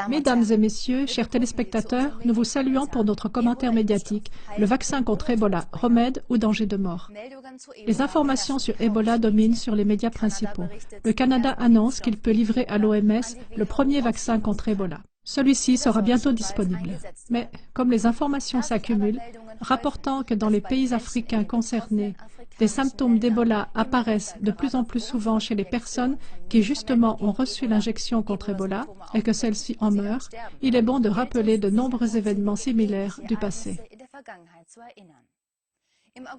Mesdames et messieurs, chers téléspectateurs, nous vous saluons pour notre commentaire médiatique, le vaccin contre Ebola, remède ou danger de mort. Les informations sur Ebola dominent sur les médias principaux. Le Canada annonce qu'il peut livrer à l'OMS le premier vaccin contre Ebola. Celui-ci sera bientôt disponible. Mais, comme les informations s'accumulent, rapportant que dans les pays africains concernés, des symptômes d'Ebola apparaissent de plus en plus souvent chez les personnes qui justement ont reçu l'injection contre Ebola et que celles-ci en meurent, il est bon de rappeler de nombreux événements similaires du passé.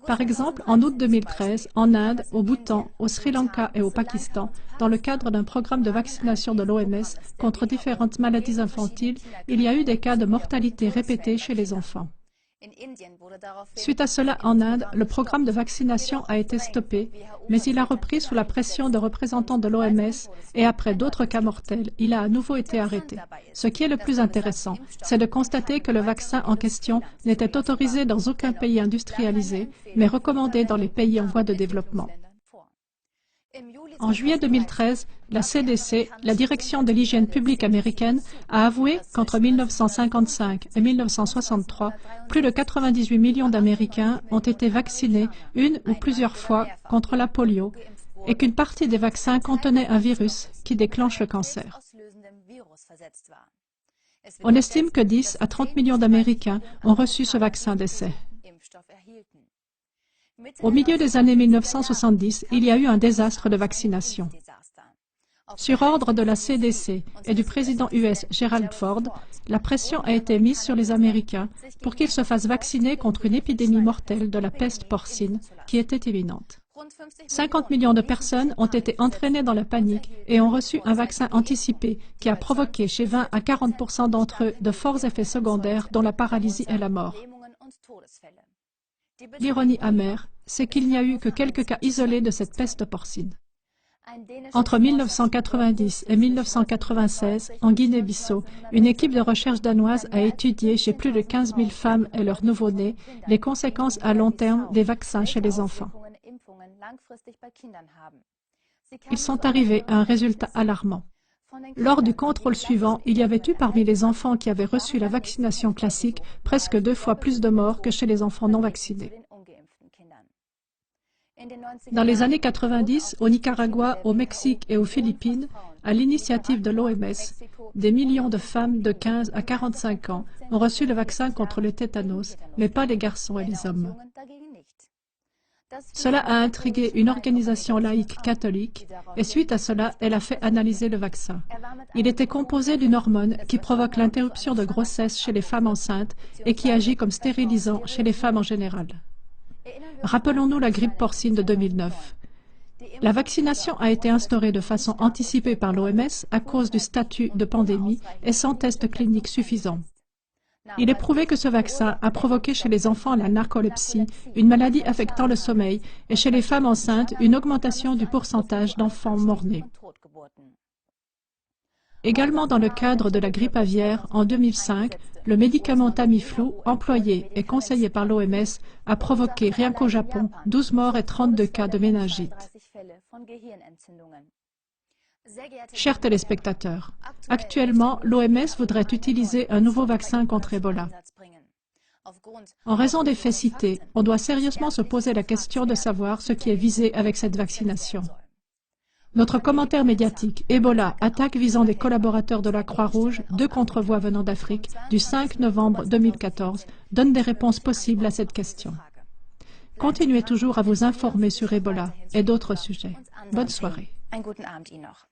Par exemple, en août 2013, en Inde, au Bhoutan, au Sri Lanka et au Pakistan, dans le cadre d'un programme de vaccination de l'OMS contre différentes maladies infantiles, il y a eu des cas de mortalité répétés chez les enfants. Suite à cela, en Inde, le programme de vaccination a été stoppé, mais il a repris sous la pression de représentants de l'OMS et après d'autres cas mortels, il a à nouveau été arrêté. Ce qui est le plus intéressant, c'est de constater que le vaccin en question n'était autorisé dans aucun pays industrialisé, mais recommandé dans les pays en voie de développement. En juillet 2013, la CDC, la Direction de l'hygiène publique américaine, a avoué qu'entre 1955 et 1963, plus de 98 millions d'Américains ont été vaccinés une ou plusieurs fois contre la polio et qu'une partie des vaccins contenait un virus qui déclenche le cancer. On estime que 10 à 30 millions d'Américains ont reçu ce vaccin d'essai. Au milieu des années 1970, il y a eu un désastre de vaccination. Sur ordre de la CDC et du président US Gerald Ford, la pression a été mise sur les Américains pour qu'ils se fassent vacciner contre une épidémie mortelle de la peste porcine qui était imminente. 50 millions de personnes ont été entraînées dans la panique et ont reçu un vaccin anticipé qui a provoqué chez 20 à 40% d'entre eux de forts effets secondaires dont la paralysie et la mort. L'ironie amère, c'est qu'il n'y a eu que quelques cas isolés de cette peste porcine. Entre 1990 et 1996, en Guinée-Bissau, une équipe de recherche danoise a étudié chez plus de 15 000 femmes et leurs nouveau-nés les conséquences à long terme des vaccins chez les enfants. Ils sont arrivés à un résultat alarmant. Lors du contrôle suivant, il y avait eu parmi les enfants qui avaient reçu la vaccination classique presque 2 fois plus de morts que chez les enfants non vaccinés. Dans les années 90, au Nicaragua, au Mexique et aux Philippines, à l'initiative de l'OMS, des millions de femmes de 15 à 45 ans ont reçu le vaccin contre le tétanos, mais pas les garçons et les hommes. Cela a intrigué une organisation laïque catholique et suite à cela, elle a fait analyser le vaccin. Il était composé d'une hormone qui provoque l'interruption de grossesse chez les femmes enceintes et qui agit comme stérilisant chez les femmes en général. Rappelons-nous la grippe porcine de 2009. La vaccination a été instaurée de façon anticipée par l'OMS à cause du statut de pandémie et sans test clinique suffisant. Il est prouvé que ce vaccin a provoqué chez les enfants la narcolepsie, une maladie affectant le sommeil, et chez les femmes enceintes une augmentation du pourcentage d'enfants morts-nés. Également dans le cadre de la grippe aviaire, en 2005, le médicament Tamiflu, employé et conseillé par l'OMS, a provoqué, rien qu'au Japon, 12 morts et 32 cas de méningite. Chers téléspectateurs, actuellement, l'OMS voudrait utiliser un nouveau vaccin contre Ebola. En raison des faits cités, on doit sérieusement se poser la question de savoir ce qui est visé avec cette vaccination. Notre commentaire médiatique, Ebola, attaque visant des collaborateurs de la Croix-Rouge, 2 contrevoix venant d'Afrique, du 5 novembre 2014, donne des réponses possibles à cette question. Continuez toujours à vous informer sur Ebola et d'autres sujets. Bonne soirée. Einen guten Abend Ihnen noch.